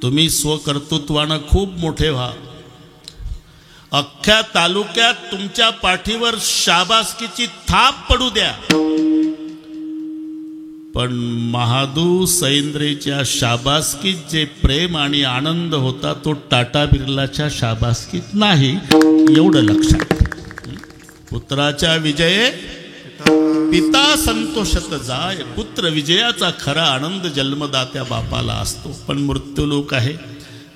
तुम्ही स्वकर्तृत्वानं खूप मोठे व्हा, अख्ख्या तालुक्यात तुमच्या पाठीवर शाबासकीची थाप पडू द्या, पण महादू सैंद्रेच्या शाबासकीत जे प्रेम आणि आनंद होता तो टाटा बिर्लाच्या शाबासकीत नाही, एवढं लक्षात. पुत्राच्या विजये पिता संतोषत जाय, पुत्र विजयाचा खरा आनंद जन्मदात्या बापाला असतो. पण मृत्यू लोक आहे,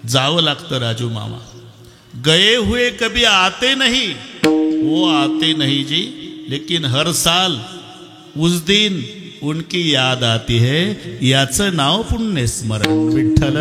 जावं लागतं राजू मामा. गए हुए कभी आते नहीं, वो आते नहीं जी, लेकिन हर साल उस दिन उनकी याद आती है. याचं नाव पुण्य स्मरण. विठ्ठल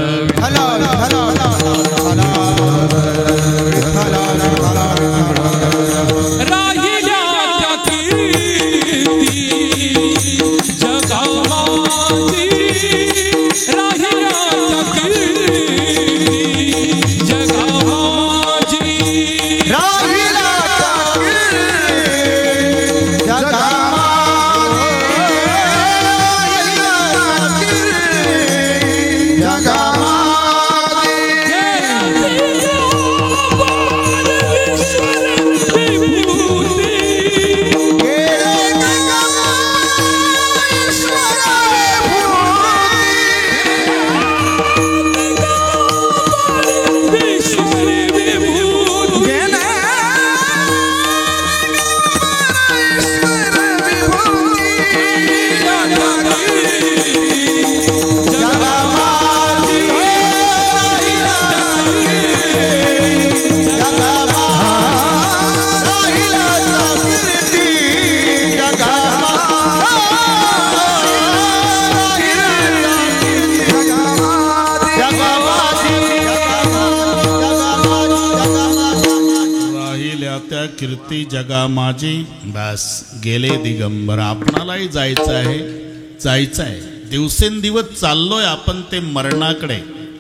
कीर्ती जगा माझी. बस गेले दिगंबर. आपणालाही जायचं आहे. दिवसेंदिवस चाललोय आपण ते मरणाकडे,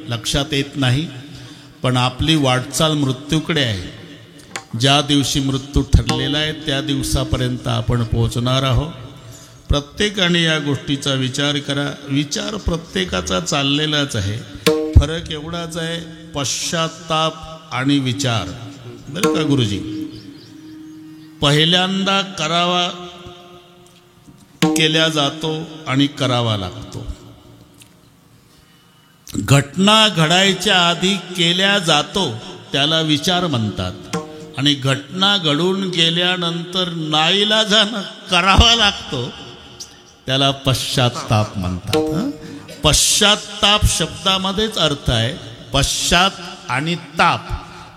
लक्षात येत नाही. पण आपली वाटचाल मृत्यूकडे आहे. ज्या दिवशी मृत्यू ठरलेला आहे त्या दिवसापर्यंत आपण पोहोचणार आहोत. प्रत्येकाने या गोष्टीचा विचार करा. विचार प्रत्येकाचा चाललेलाच आहे, फरक एवढाच आहे, पश्चाताप आणि विचार. बरं का गुरुजी, पहिल्यांदा करावा केल्या जातो आणि करावा लागतो. घटना घडायच्या आधी केल्या जातो त्याला विचार म्हणतात, आणि घटना घडून गेल्यानंतर नाईलाजानं करावा लागतो त्याला पश्चाताप म्हणतात. पश्चाताप शब्दामध्येच अर्थ आहे पश्चात आणि ताप,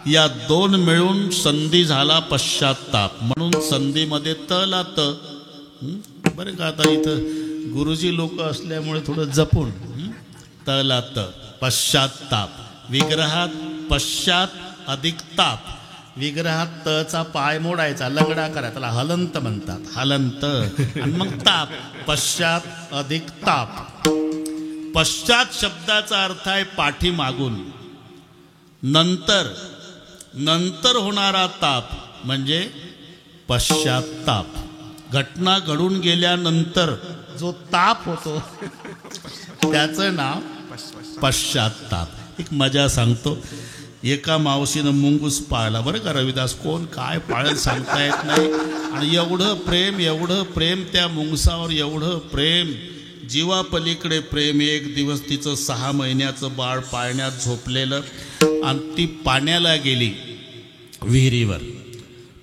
या दोन मिळून संधी झाला पश्चाताप. म्हणून संधीमध्ये तला त. बरं का, आता इथं गुरुजी लोक असल्यामुळे थोडं जपून. तला त, पश्चाताप. विग्रहात पश्चात अधिक ताप. विग्रहात तचा पाय मोडायचा, लंगडा करायचा, त्याला हलंत म्हणतात. हलंत आणि मग ताप. पश्चात अधिक ताप. पश्चात शब्दाचा अर्थ आहे पाठीमागून. नंतर होणारा ताप म्हणजे पश्चाताप. घटना घडून गेल्यानंतर जो ताप होतो त्याचं नाव पश्चाताप. एक मजा सांगतो. एका मावशीनं मुंगूस पाळला. बरं का रविदास, कोण काय पाळत सांगता येत नाही. आणि एवढं प्रेम त्या मुंगसावर, एवढं प्रेम, जीवापलीकडे प्रेम. एक दिवस तिचं 6 महिन्याचं बाळ पाळण्यात झोपलेलं आणि ती पाण्याला गेली विहिरीवर.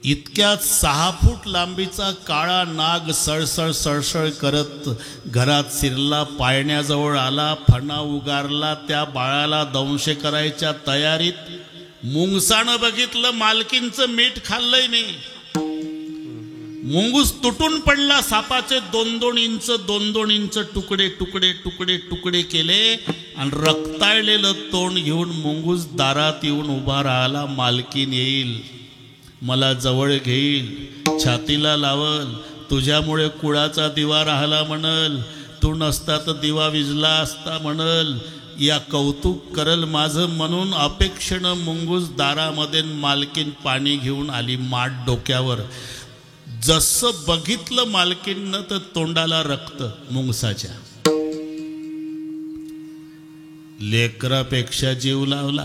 इतक्यात 6 फूट लांबीचा काळा नाग सळसळ करत घरात शिरला, पाळण्याजवळ आला, फणा उगारला, त्या बाळाला दंश करायच्या तयारीत. मुंगसानं बघितलं मालकींचं मीठ खाल्लंय नाही. मुंगूस तुटून पडला. सापाचे 2-2 इंच तुकडे केले आणि रक्ताळलेलं तोंड घेऊन मुंगूस दारात येऊन उभा राहिला. मालकीन येईल, मला जवळ घेईल, छातीला लावल, तुझ्यामुळे कुळाचा दिवा राहिला म्हणल, तू नसता तर दिवा विजला असता म्हणल, या कौतुक करल माझं म्हणून अपेक्षेनं मुंगूस दारामध्ये मालकीन पाणी घेऊन आली माठ डोक्यावर. जसं बघितलं मालकीनं तर तोंडाला रक्त मुंगसाच्या. लेकरापेक्षा जीव लावला,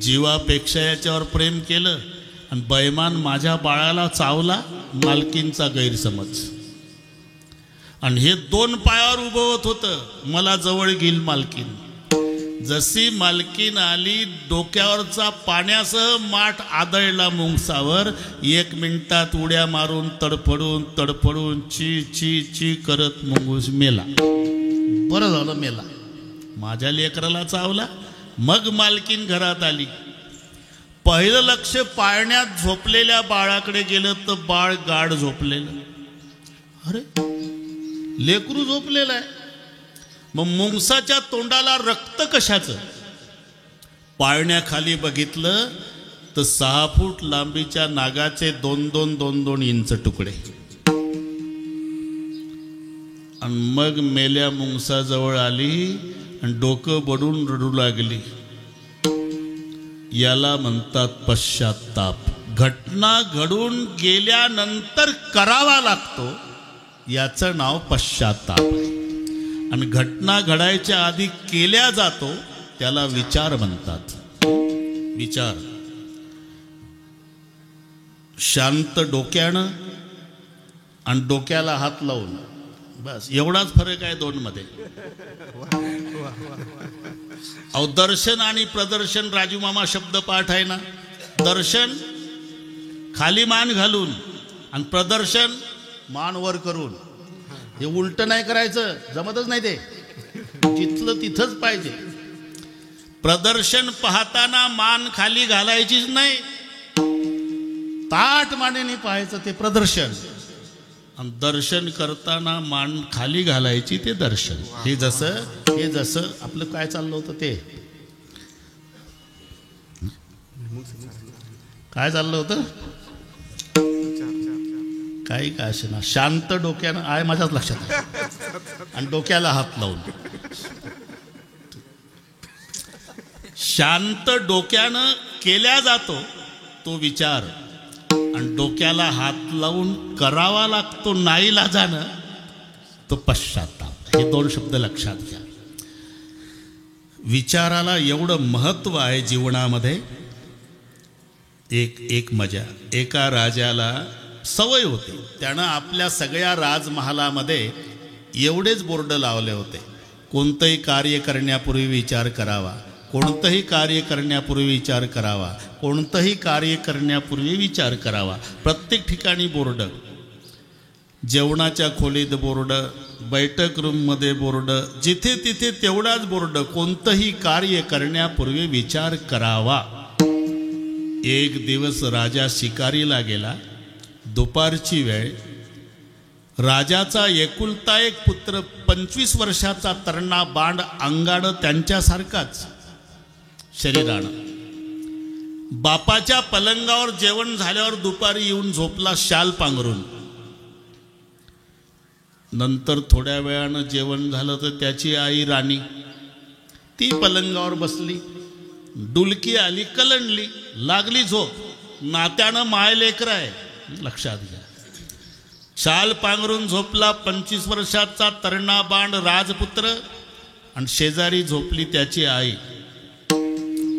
जीवापेक्षा याच्यावर प्रेम केलं आणि बैमान माझ्या बाळाला चावला. मालकींचा गैरसमज. आणि हे 2 पायावर उभं होत होतं, मला जवळ घेईल मालकीन. जशी मालकीन आली, डोक्यावरचा पाण्यासह माठ आदळला मुंगसावर. 1 मिनिटात उड्या मारून तडफडून तडफडून ची ची ची करत मुंगूस मेला. बरं झालं मेला, माझ्या लेकराला चावला. मग मालकीन घरात आली. पहिलं लक्ष पाळण्यात झोपलेल्या बाळाकडे गेलं तर बाळ गाढ झोपलेलं. अरे लेकरू झोपलेलं आहे. मग मुंगसाच्या तोंडाला रक्त कशाचं? पाळण्याखाली बघितलं तर 6 फूट लांबीच्या नागाचे 2-2 इंच तुकडे. आणि मग मेल्या मुंगसाजवळ आली आणि डोकं बडून रडू लागली. याला म्हणतात पश्चात्ताप. घटना घडून गेल्यानंतर करावा लागतो, याचं नाव पश्चात्ताप आहे. आणि घटना घडायच्या आधी केल्या जातो, त्याला विचार म्हणतात. विचार शांत डोक्यानं आणि डोक्याला हात लावून, बस एवढाच फरक आहे 2 मध्ये. अहो दर्शन आणि प्रदर्शन, राजू मामा शब्द पाठ आहे ना. दर्शन खाली मान घालून आणि प्रदर्शन मान वर करून. हे उलट नाही करायचं, जमतच नाही ते. जिथलं तिथंच पाहिजे. प्रदर्शन पाहताना मान खाली घालायचीच नाही, ताठ मानेने पाहायचं, ते प्रदर्शन. आणि दर्शन करताना मान खाली घालायची, ते दर्शन. हे जसं आपलं काय चाललं होतं, ते काय चाललं होतं, काही काय असे ना. शांत डोक्यानं आहे, माझ्याच लक्षात आहे. आणि डोक्याला हात लावून शांत डोक्यानं केल्या जातो तो विचार. आणि डोक्याला हात लावून करावा लागतो नाईलाजानं तो पश्चात्ताप. हे 2 शब्द लक्षात घ्या. विचाराला एवढं महत्व आहे जीवनामध्ये. एक मजा. एका राजाला सवय होती, त्यानं आपल्या सगळ्या राजमहालामध्ये एवढेच बोर्ड लावले होते, कोणतंही कार्य करण्यापूर्वी विचार करावा, कोणतंही कार्य करण्यापूर्वी विचार करावा, कोणतंही कार्य करण्यापूर्वी विचार करावा. प्रत्येक ठिकाणी बोर्ड. जेवणाच्या खोलीत बोर्ड, बैठक रूममध्ये बोर्ड, जिथे तिथे तेवढाच बोर्ड, कोणतंही कार्य करण्यापूर्वी विचार करावा. एक दिवस राजा शिकारीला गेला. दुपारची वेळ. राजाचा एकुलता एक पुत्र, 25 वर्षाचा तरणा, बांड अंगाडं त्यांच्यासारखाच शरीरानं, बापाच्या पलंगावर जेवण झाल्यावर दुपारी येऊन झोपला शाल पांघरून. नंतर थोड्या वेळानं जेवण झालं तर त्याची आई राणी, ती पलंगावर बसली. डुलकी आली, कलंडली, लागली झोप. नात्यानं माय लेकर आहे, लक्षात घ्या. शाल पांघरून झोपला 25 वर्षाचा तरणा बांड राजपुत्र. आणि शेजारी झोपली त्याची आई.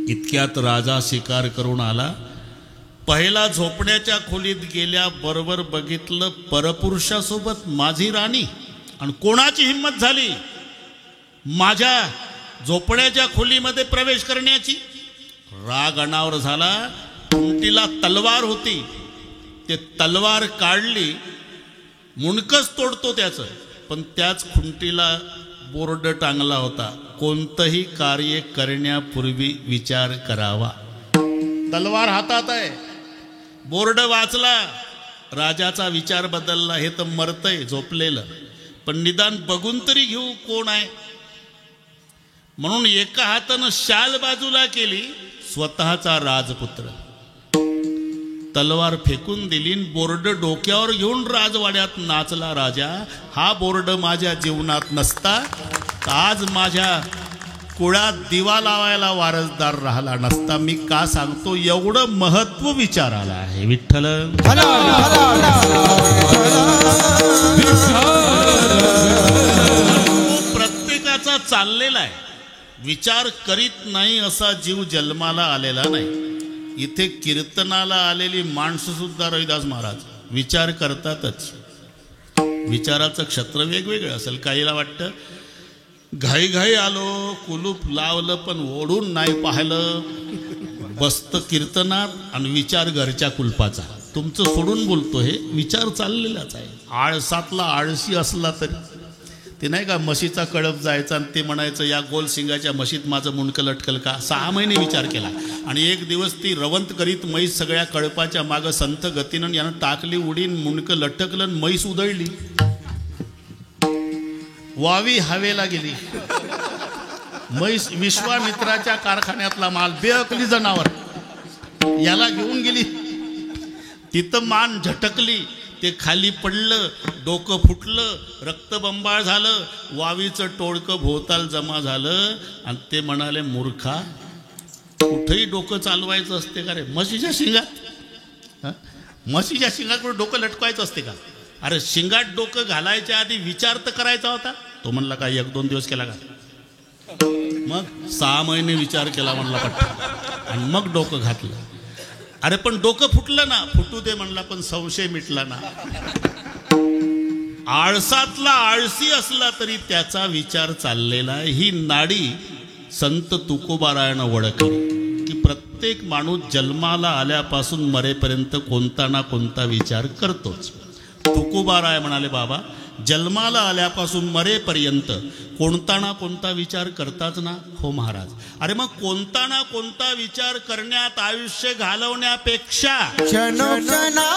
इतक्यात राजा शिकार करून आला. पहिला झोपण्याच्या खोलीत गेल्याबरोबर बघितलं परपुरुषासोबत माझी राणी. आणि कोणाची हिंमत झाली माझ्या झोपण्याच्या खोलीमध्ये प्रवेश करण्याची? राग अनावर झाला. खुंटीला तलवार होती, ते तलवार काढली. मुंडकच तोडतो त्याचं, पण त्याच खुंटीला बोर्ड टांगला होता, कोणतंही कार्य करण्यापूर्वी विचार करावा. तलवार हातात आहे, बोर्ड वाचला. राजाचा विचार बदलला. हे तर मरतय झोपलेलं, पण निदान बघून तरी घेऊ कोण आहे. म्हणून एका हातानं शाल बाजूला केली. स्वतःचा राजपुत्र. तलवार फेकून दिली. बोर्ड डोक्यावर घेऊन राजवाड्यात नाचला राजा. हा बोर्ड माझ्या जीवनात नसता आज माझ्या कुळात दिवा लावायला वारसदार राहिला नसता. मी का सांगतो? एवढं महत्व विचाराला आहे. विठ्ठल प्रत्येकाचा चाललेला आहे. विचार करीत नाही असा जीव जन्माला आलेला नाही. इथे कीर्तनाला आलेली माणसं सुद्धा रविदास महाराज विचार करतातच. विचाराचं क्षेत्र वेगवेगळं असेल. काहीला वाटतं घाई आलो, कुलूप लावलं पण ओढून नाही पाहिलं, बसतं कीर्तनात आणि विचार घरच्या कुलपाचा. तुमचं सोडून बोलतो, हे विचार चाललेलाच आहे. आळसातला आळशी असला तरी ते नाही का म्हशीचा कळप जायचा आणि ते म्हणायचं या गोल सिंगाच्या म्हशीत माझं मुंडकं लटकल का. 6 महिने विचार केला आणि एक दिवस ती रवंत करीत म्हैस सगळ्या कळपाच्या मागं संथ गतीनं यानं टाकली उडीन, मुंडकं लटकलं, म्हैस उधळली, वावी हवेला गेली. म्हैस विश्वामित्राच्या कारखान्यातला माल, बेअकली जनावर, याला घेऊन गेली. तिथं मान झटकली, ते खाली पडलं, डोकं फुटलं, रक्तबंबाळ झालं, वावीचं टोळकं भोवताल जमा झालं आणि ते म्हणाले मूर्खा, कुठेही डोकं चालवायचं असते का रे? म्हशीच्या शिंगात, म्हशीच्या शिंगात डोकं लटकवायचं असते का? अरे शिंगात डोकं घालायच्या आधी विचार तर करायचा होता. तो म्हणला का 1-2 दिवस केला का? मग 6 महिने विचार केला म्हणला पट्टा आणि मग डोकं घातलं. अरे पण डोकं फुटलं ना, फुटू दे म्हणला, पण संशय मिटला ना. आळसातला आळसी असला तरी त्याचा विचार चाललेला. ही नाडी संत तुकोबारायानं ओळखली की प्रत्येक माणूस जन्माला आल्यापासून मरेपर्यंत कोणता ना कोणता विचार करतोच. तुकोबाराय म्हणाले, बाबा जन्माला आल्यापासून मरेपर्यंत कोणता ना कोणता विचार करताच ना. हो महाराज. अरे मग कोणता ना कोणता विचार करण्यात आयुष्य घालवण्यापेक्षा क्षणोक्षणा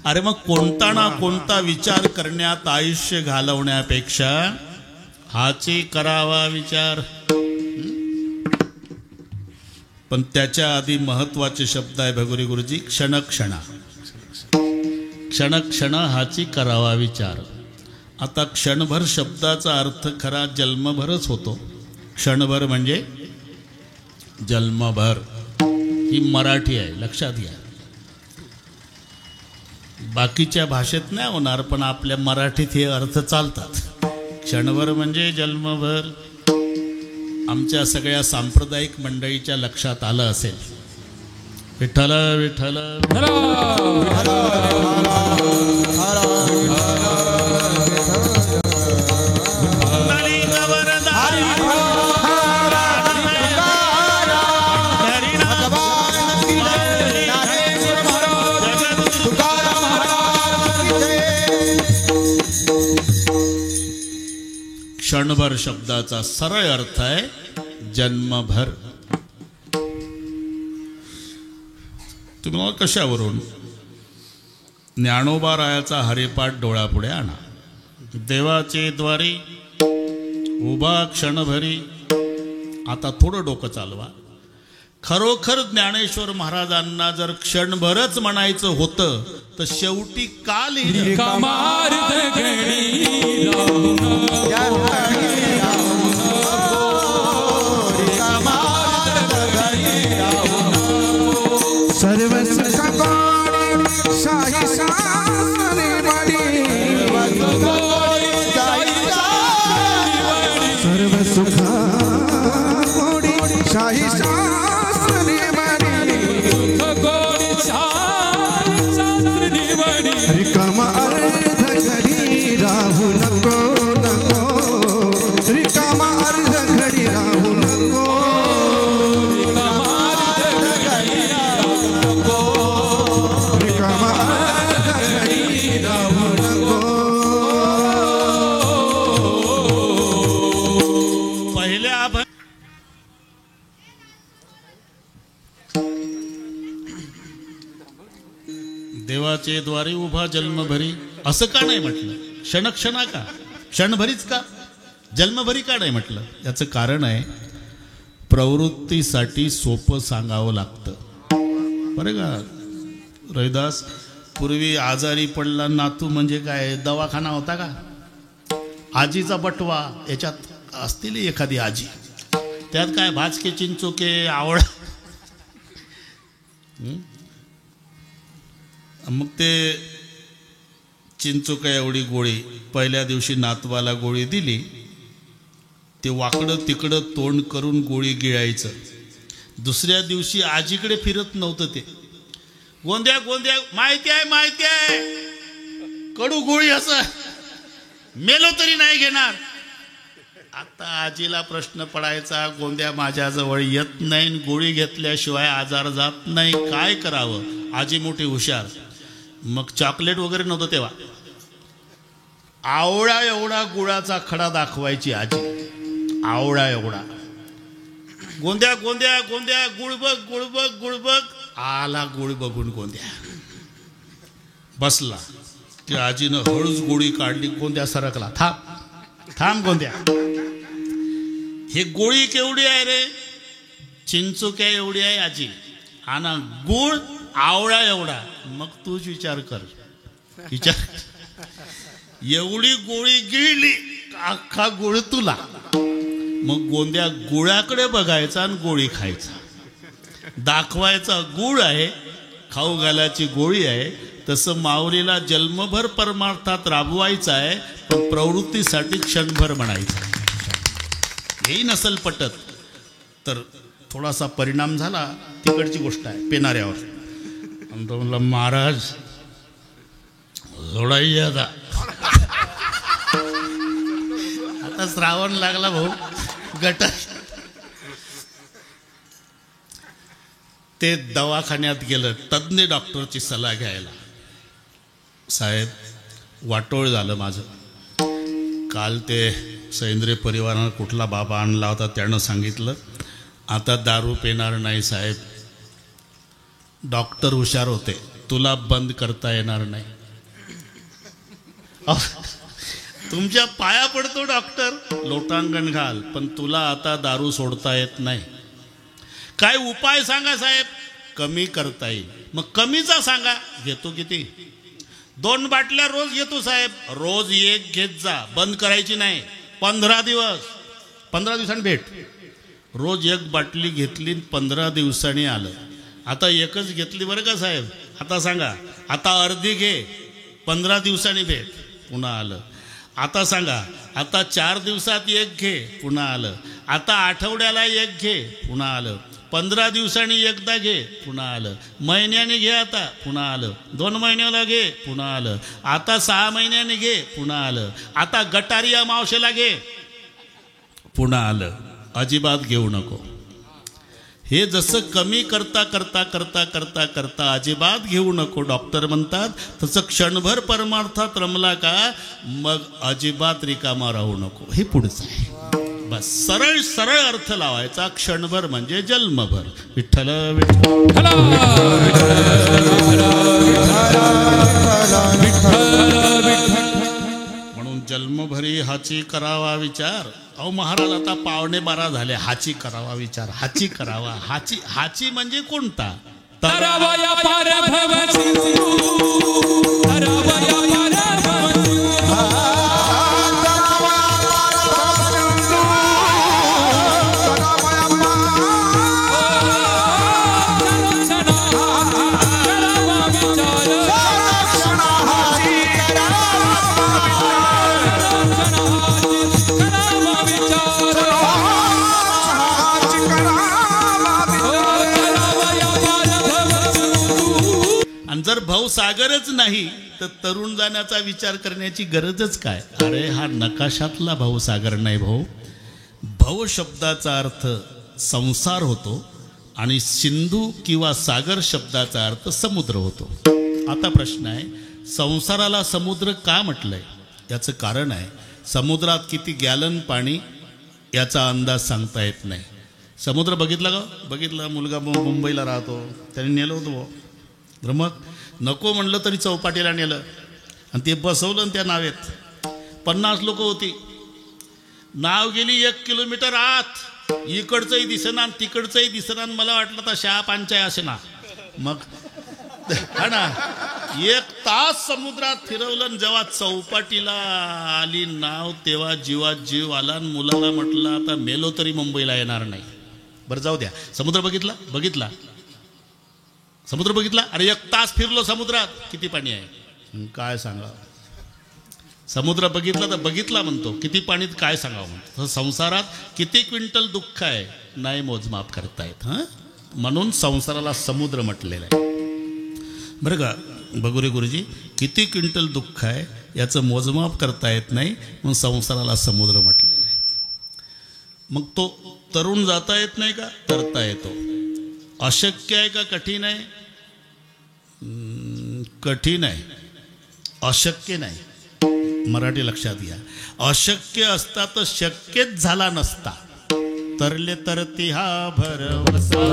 अरे मग कोणता ना कोणता विचार करण्यात आयुष्य घालवण्यापेक्षा हाची करावा विचार. पण त्याच्या आधी महत्वाचे शब्द आहे भगुरी गुरुजी, क्षणक्षणा. क्षणक्षण हाची करावा विचार. आता क्षणभर शब्दाचा अर्थ खरा जन्मभरच होतो. क्षणभर म्हणजे जन्मभर, ही मराठी आहे, लक्षात घ्या. बाकीच्या भाषेत नाही होणार, पण आपल्या मराठीत हे अर्थ चालतात. क्षणभर म्हणजे जन्मभर. आमच्या सगळ्या सांप्रदायिक मंडळीच्या लक्षात आलं असेल. विठ्ठल विठ्ठल. क्षणभर शब्दाचा सरळ अर्थ आहे जन्मभर. तुम्ही मला कशावरून? ज्ञानोबा रायाचा हरिपाठ डोळ्यापुढे आणा. देवाचे द्वारी उभा क्षणभरी. आता थोडं डोकं चालवा. खरोखर ज्ञानेश्वर महाराजांना जर क्षणभरच म्हणायचं होतं तर शेवटी का लिहिलं? देवाचे द्वारी उभा जन्मभरी असं का नाही म्हटलं? क्षणक्षणा का? क्षणभरीच का? जन्मभरी का नाही म्हटलं? याचं कारण आहे प्रवृत्तीसाठी सोपं सांगावं लागतं. बरं का रविदास? पूर्वी आजारी पडला नातू म्हणजे काय दवाखाना होता का? आजीचा बटवा याच्यात असतील एखादी आजी, त्यात काय भाजके चिंचोके आवड. मग ते चिंचोका एवढी गोळी पहिल्या दिवशी नातवाला गोळी दिली, ते वाकडं तिकडं तोंड करून गोळी गिळायचं. दुसऱ्या दिवशी आजीकडे फिरत नव्हतं ते. गोंद्या गोंद्या माहिती आहे कडू गोळी असं मेलो तरी नाही घेणार. आता आजीला प्रश्न पडायचा, गोंद्या माझ्याजवळ येत नाही, गोळी घेतल्याशिवाय आजार जात नाही, काय करावं? आजी मोठी हुशार. मग चॉकलेट वगैरे नव्हतं तेव्हा. आवळा एवढा गुळाचा खडा दाखवायची आजी, आवळा एवढा. गोंद्या गोंद्या गोंद्या गुळ बघ गुळ बघ गुळ बघ. आला गुळ बघून गोंद्या बसला की आजीनं हळूच गोळी काढली. गोंद्या सरकला. थांब थांब गोंद्या, हे गोळी केवढी आहे रे? चिंचोक्या एवढी आहे आजी, आणि गुळ आवळा एवढा. मग तूच विचार कर, विचार. एवढी गोळी गिळली, अख्खा गुळ तुला. मग गोंद्या गुळाकडे बघायचा आणि गोळी खायचा. दाखवायचा गुळ आहे, खाऊ घालायची गोळी आहे. तसं माऊलीला जन्मभर परमार्थात राबवायचं आहे, पण प्रवृत्तीसाठी क्षणभर म्हणायचं आहे. हेही नसल पटत तर थोडासा परिणाम झाला. तिकडची गोष्ट आहे पेनाऱ्यावर. आणि तो म्हणला महाराज जोडाई आता. आता श्रावण लागला भाऊ, गट. ते दवाखान्यात गेलं तज्ञ डॉक्टरची सल्ला घ्यायला. साहेब वाटोळ झालं माझं. काल ते सैंद्रिय परिवारानं कुठला बाबा आणला होता त्यानं सांगितलं आता दारू पिणार नाही साहेब. डॉक्टर हुशार होते, तुला बंद करता येणार नाही. तुमच्या पाया पडतो डॉक्टर, लोटांगण घाल, पण तुला आता दारू सोडता येत नाही. काय उपाय सांगा साहेब? कमी करता येईल. मग कमीचा सांगा. घेतो किती? 2 बाटल्या रोज घेतो साहेब. रोज 1 घेत जा, बंद करायची नाही. 15 दिवसांनी भेट. रोज 1 बाटली घेतली, 15 दिवसांनी आलं. आता 1च घेतली बरं का साहेब. आता सांगा, आता अर्धी घे, 15 दिवसांनी भेट, पुन्हा आलं. आता सांगा, आता 4 दिवसात 1 घे, पुन्हा आलं. आता आठवड्याला 1 घे, पुन्हा आलं. 15 दिवसांनी एकदा घे, पुन्हा आलं. महिन्याने घे, आता पुन्हा आलं. 2 महिन्याला घे, पुन्हा आलं. आता 6 महिन्याने घे, पुन्हा आलं. आता गटारी अमावस्येला घे, पुन्हा आलं. अजिबात घेऊ नको. हे जसं कमी करता करता करता करता करता अजिबात घेऊ नको डॉक्टर म्हणतात, तसं क्षणभर परमार्थात रमला का मग अजिबात रिकामा राहू नको. हे पुढचं आहे. बस सरळ सरळ अर्थ लावायचा. क्षणभर म्हणजे जन्मभर. विठ्ठल विठ्ठल म्हणून जन्मभरी हाची करावा विचार. अहो महाराज आता 11:15 झाले. हाची करावा विचार. हाची करावा. हाची म्हणजे कोणता? जर भाऊ सागरच नाही तर तरुण जाण्याचा विचार करण्याची गरजच काय? अरे हा नकाशातला भाऊ सागर नाही. भाऊ शब्दाचा अर्थ संसार होतो आणि सिंधू किंवा सागर शब्दाचा अर्थ समुद्र होतो. आता प्रश्न आहे, संसाराला समुद्र का म्हटलंय? याचं कारण आहे, समुद्रात किती गॅलन पाणी याचा अंदाज सांगता येत नाही. समुद्र बघितला का? बघितला. मुलगा मुंबईला राहतो, त्याने नेलं होतं मग नको म्हणलं तरी चौपाटीला नेलं आणि ते बसवलं त्या नावेत. 50 लोक होती. नाव गेली 1 किलोमीटर आत. इकडचंही दिसेना तिकडचंही दिसेना. मला वाटलं तर शहा पांचाय असे ना. मग हा ना 1 तास समुद्रात फिरवलं. जेव्हा चौपाटीला आली नाव तेव्हा जीवात जीव आला. मुलाला म्हटलं आता मेलो तरी मुंबईला येणार नाही. बरं जाऊ द्या. समुद्र बघितला समुद्र बघितला. अरे 1 तास फिरलो समुद्रात, किती पाणी आहे काय सांगा. समुद्र बघितला तर बघितला म्हणतो, किती पाणीत काय सांगावं म्हणतो. संसारात किती क्विंटल दुःख आहे नाही मोजमाप करतायत. म्हणून संसाराला समुद्र म्हटलेलं आहे बरं का. बघू रे गुरुजी, किती क्विंटल दुःख आहे याचं मोजमाप करता येत नाही म्हणून संसाराला समुद्र म्हटलेलं आहे. मग तो तरुण जाता येत नाही का? तरता येतो. अशक्य आहे का कठीण आहे? कठीण आहे, अशक्य नाही. मराठी लक्षात घ्या. अशक्य असता तर शक्यच झाला नसता. तरले तरती हा भरवसा.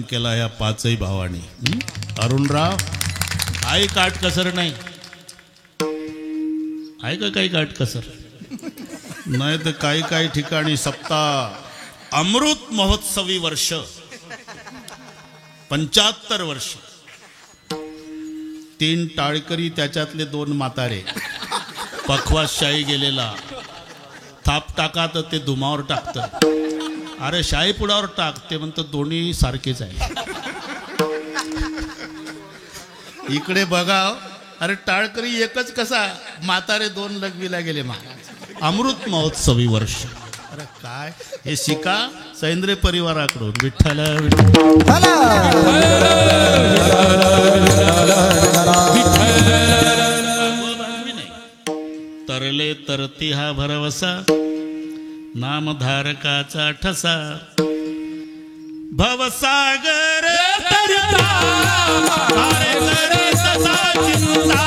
केला या 5ही भावानी. अरुणराव आई काटकसर नाही आहे का? काही काटकसर नाही तर काही ठिकाणी सप्ताह अमृत महोत्सवी वर्ष 75 वर्ष. 3 टाळकरी त्याच्यातले 2 म्हातारे. पखवास शाही गेलेला. थाप टाका तर ते धुमावर टाकतं. अरे शाही पुढावर टाक ते म्हणतं दोन्ही सारखेच आहे. इकडे बघा. अरे टाळकरी एकच कसा, म्हातारे 2 लघवीला गेले महाराज. अमृत महोत्सवी वर्ष. अरे काय हे शिका सैंद्रे परिवाराकडून. विठ्ठल तरले तरती हा भरवसा. नामधारकाचा ठसा. भवसागर तरता काळे करी तसा चिंता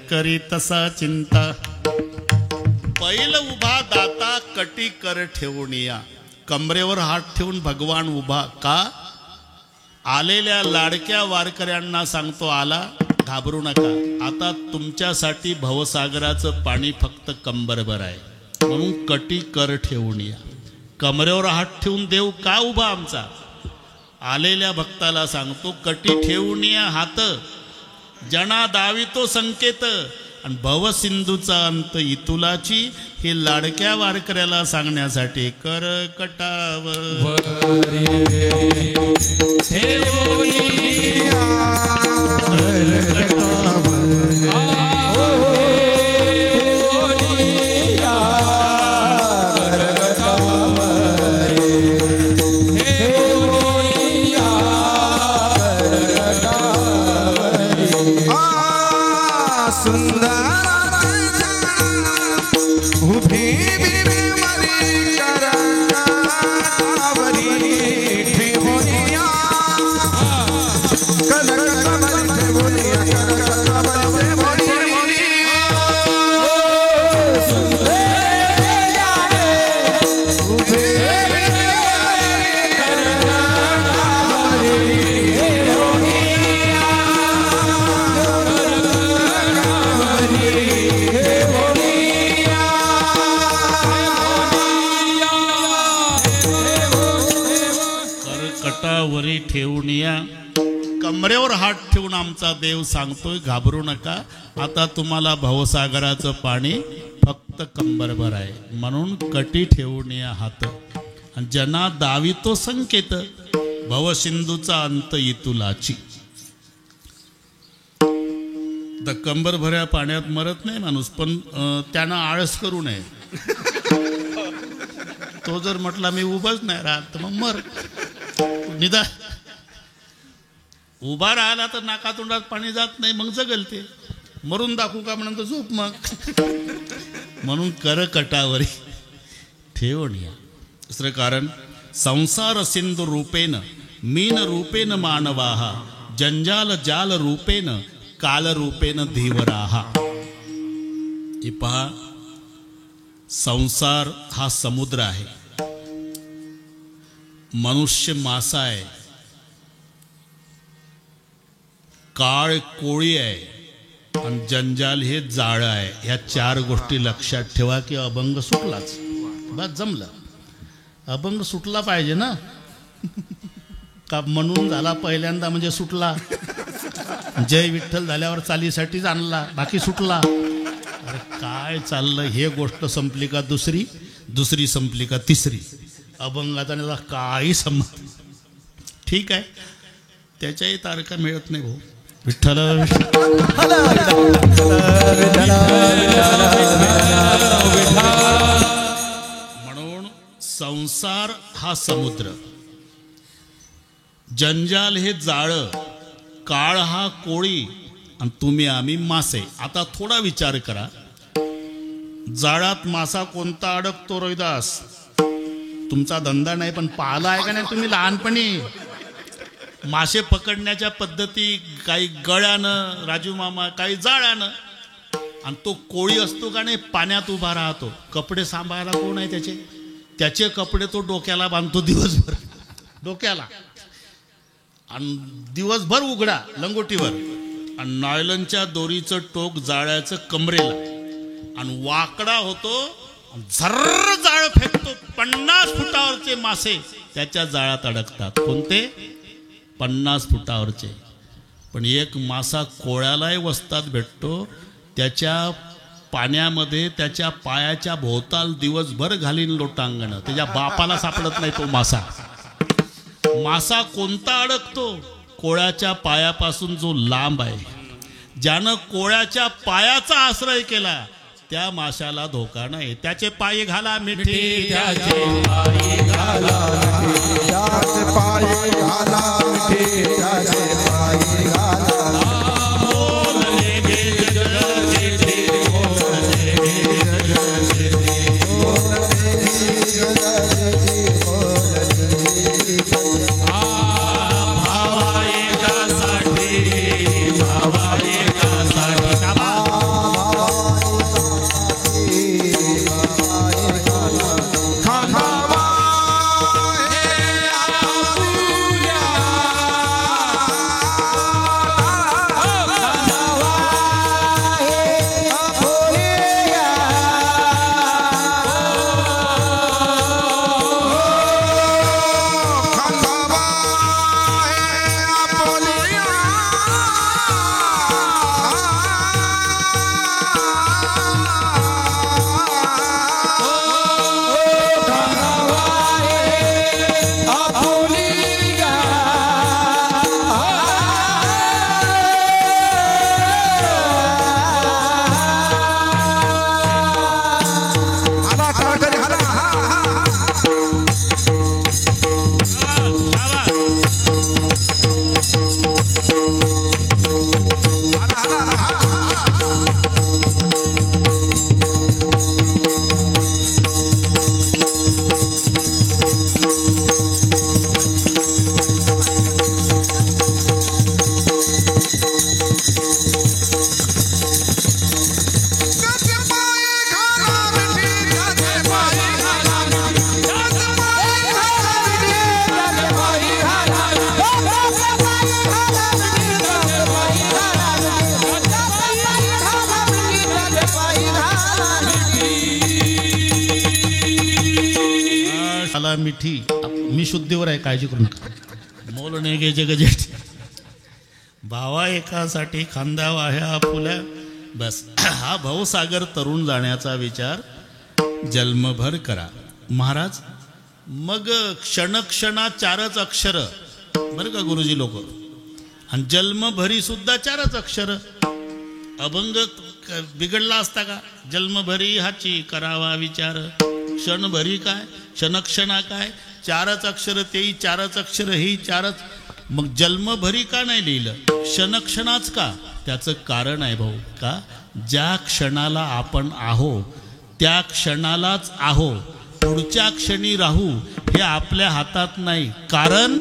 करी तसा चिंता बैल उभा दाता कटी कर ठेवून या कमरेवर हात ठेवून भगवान उभा का आलेल्या लाडक्या वारकऱ्यांना सांगतो आला घाबरू नका आता तुमच्यासाठी भवसागराचं पाणी फक्त कंबरभर आहे म्हणून कटी कर ठेवून या कमरेवर हात ठेवून देव का उभा आमचा आलेल्या भक्ताला सांगतो कटी ठेवून या हात जना दावितो संकेत आणि भवसिंधूचा अंत इतुलाची हे लाडक्या वारकऱ्याला सांगण्यासाठी कर कटाव ठेवून या कमरेवर हात ठेवून आमचा देव सांगतोय घाबरू नका आता तुम्हाला भवसागराचं पाणी फक्त कंबरभर आहे म्हणून कटी ठेवून या हात आणि जना दावितो संकेत भवसिंधूचा अंत इतुलाची तर कंबरभऱ्या पाण्यात मरत नाही माणूस पण त्यानं आळस करू नये तो जर म्हटला मी उभाच नाही राहत तर मग मर निदा उभा राहिला तर नाकातोंडात पाणी जात नाही मग जगल ते मरून दाखवू का म्हणून झोप मग म्हणून कर कटावरी ठेवून या दुसरं कारण संसार सिंधू रूपेन मीन रूपेन मानवाहा जंजाल जाल रूपेन काल रूपेन धीवराहा हे पहा संसार हा समुद्र आहे मनुष्य मासा आहे काळ कोळी आहे आणि जंजाल हे जाळं आहे ह्या चार गोष्टी लक्षात ठेवा की अभंग सुटलाच बस जमलं अभंग सुटला पाहिजे ना का म्हणून झाला पहिल्यांदा म्हणजे सुटला जय विठ्ठल झाल्यावर चालीसाठीच आणला बाकी सुटला अरे काय चाललं हे गोष्ट संपली का दुसरी दुसरी संपली का तिसरी अभंगाचा काही संबंध ठीक आहे त्याच्याही तारखा मिळत नाही भाऊ विठ्ठल म्हणून संसार हा समुद्र जंजाल हे जाळं, काळ हा कोळी आणि तुम्ही आम्ही मासे. आता थोडा विचार करा, जाळात मासा कोणता अडकतो रोहिदास? तुमचा धंदा नाही पण पाहिला आहे का नाही तुम्ही लहानपणी? मासे पकडण्याच्या पद्धती काही गळ्यानं राजू मामा, काही जाळ्यानं. आणि तो कोळी असतो का नाही, पाण्यात उभा राहतो. कपडे सांभाळायला कोण आहे त्याचे? त्याचे कपडे तो डोक्याला बांधतो दिवसभर, डोक्याला, आणि दिवसभर उघडा लंगोटीवर, आणि नायलनच्या दोरीचं टोक जाळ्याचं कमरेला, आणि वाकडा होतो, झर्र जाळ फेकतो. 50 फुटावरचे मासे त्याच्या जाळ्यात अडकतात. कोणते? 50 फुटावरचे. पण एक मासा कोळ्यालाही वस्तात भेटतो. त्याच्या पाण्यामध्ये त्याच्या पायाच्या भोवताल दिवसभर घालीन लोटांगण, त्याच्या बापाला सापडत नाही तो मासा. मासा कोणता अडकतो? कोळ्याच्या पायापासून जो लांब आहे. ज्यानं कोळ्याच्या पायाचा आश्रय केला त्या माशाला धोका नाही. त्याचे पाय घाला मिठी, त्याचे पाय घाला मिठी, त्याचे पाय घाला मिठी, त्याचे पाय घाला. बोलले गे जगदे गे, बोलले गे जगदे गे, बोलले गे जगदे गे, बोलले गे. भावा एकासाठी, भावा एकासाठी, मिठी. मी शुद्धीवर आहे, काळजी करू नका. मोल नाही घ्यायचे गजेट. भावा एकासाठी खांदा वाह्या फुल्या. बस हा भाऊसागर तरुण जाण्याचा विचार जन्मभर करा महाराज. मग क्षणक्षणा 4च अक्षर बरं का गुरुजी लोक, आणि जन्मभरी सुद्धा 4च अक्षर. अभंग बिघडला असता का? जन्मभरी हाची करावा विचार, क्षणभरी काय, क्षणक्षणा काय, 4च अक्षर, तेही 4च अक्षर, हेही 4च. मग जन्मभरी का नाही लिहिलं? क्षणक्षणाच का? त्याचं कारण आहे भाऊ. का? ज्या क्षणाला आपण आहो त्या क्षणालाच आहो, पुढच्या क्षणी राहू हे आपल्या हातात नाही. कारण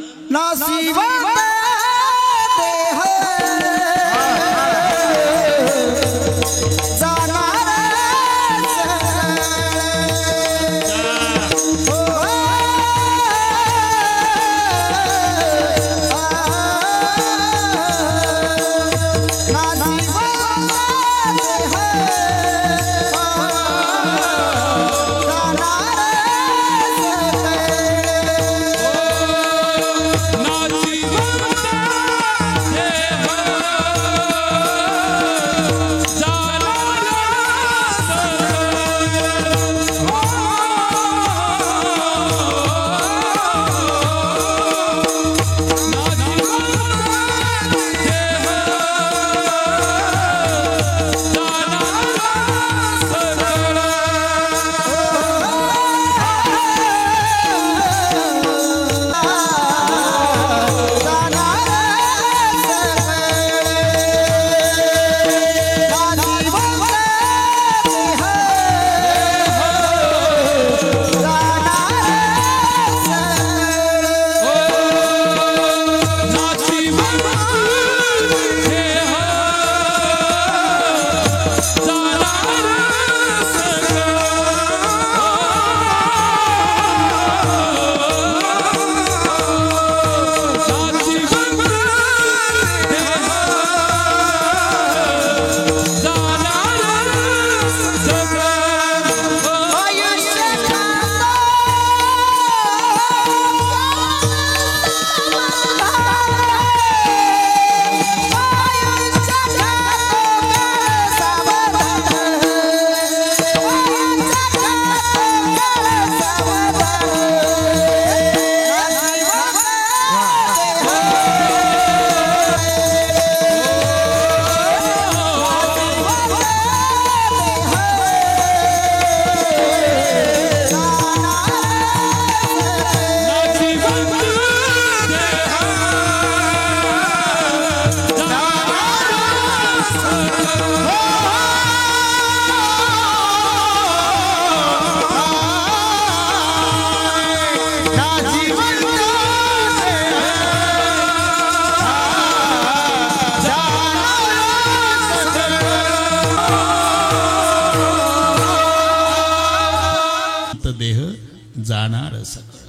जाणार सगळं.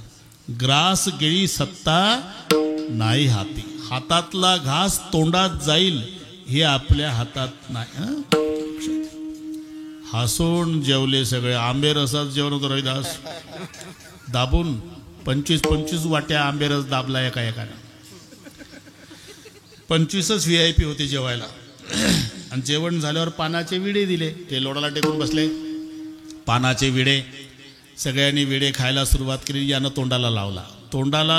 ग्रास गिळी सत्ता नाही हाती. हातातला घास तोंडात जाईल हे आपल्या हातात नाही. हसून जेवले सगळे. आंबे रसात जेवण होतं रविदास. दाबून 25 वाट्या आंबेरस दाबला एकाने. 25च VIP होते जेवायला. आणि जेवण झाल्यावर पानाचे विडे दिले. ते लोडाला टेकून बसले. पानाचे विडे सगळ्यांनी विडे खायला सुरुवात केली. यानं तोंडाला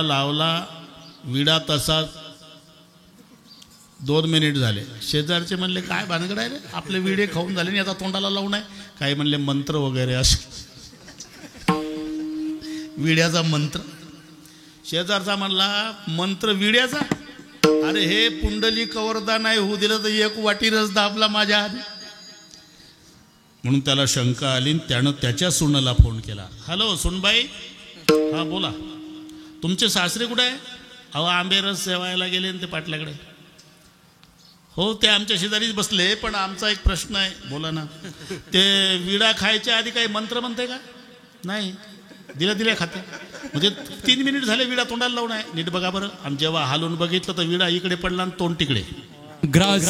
लावला. विडा तसा 2 मिनिट झाले. शेजारचे म्हणले काय भानगड आहे रे, आपले विडे खाऊन झाले आणि आता तोंडाला लावून आहे. काही म्हणले मंत्र वगैरे असे. विड्याचा मंत्र. शेजारचा म्हणला मंत्र विड्याचा. अरे हे पुंडली कवरदा नाही होऊ दिलं तर 1 वाटी रस दाबला माझ्या आधी. म्हणून त्याला शंका आली. त्यानं त्याच्या सुनेला फोन केला. हॅलो सुनबाई. हा बोला. तुमचे सासरे कुठे आहे? अहो आंबे रस सेवायला गेले ते पाटल्याकडे. हो ते आमच्या शेजारीच बसले. पण आमचा एक प्रश्न आहे. बोला ना. ते विडा खायच्या आधी काही मंत्र म्हणते का? नाही. दिल्या खाते. म्हणजे 3 मिनिट झाले विडा तोंडाला लावून आहे. नीट बघा बरं. आणि जेव्हा हालून बघितलं तर विडा इकडे पडला आणि तोंड तिकडे. ग्रास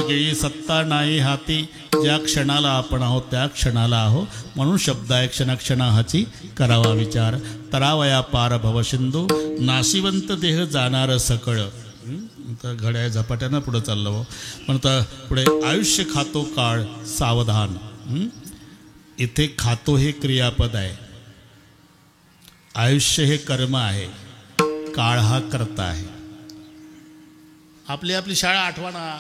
गिळी सत्ता नाही हाती. ज्या क्षणाला आपण आहोत त्या क्षणाला आहो. म्हणून शब्द आहे क्षणाक्षणाहाची करावा विचार. तरावया पार भवसिंधू नाशिवंत देह जाणार सकळ. तर घड्याळ झपाट्यानं पुढं चाललं हो. म्हणता पुढे आयुष्य खातो काळ सावधान. इथे खातो हे क्रियापद आहे. आयुष्य हे कर्म आहे. काळ हा कर्ता आहे. आपली शाळा आठवा ना.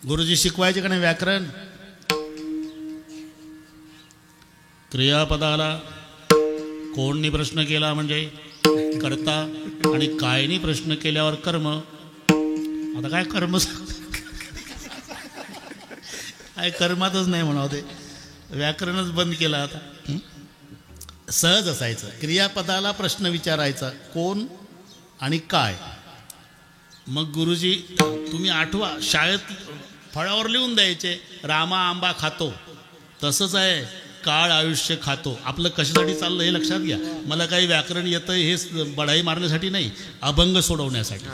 गुरुजी शिकवायचे का नाही व्याकरण. क्रियापदाला कोणनी प्रश्न केला म्हणजे कर्ता आणि कायनी प्रश्न केल्यावर कर्म. आता काय कर्म काय कर्मातच नाही म्हणावं. ते व्याकरणच बंद केलं आता. सहज असायचं. क्रियापदाला प्रश्न विचारायचा कोण आणि काय. मग गुरुजी तुम्ही आठवा. शाळेत फळावर लिहून द्यायचे रामा आंबा खातो. तसंच आहे काळ आयुष्य खातो. आपलं कशासाठी चाललं हे लक्षात घ्या. मला काही व्याकरण येतं हे बढाई मारण्यासाठी नाही, अभंग सोडवण्यासाठी.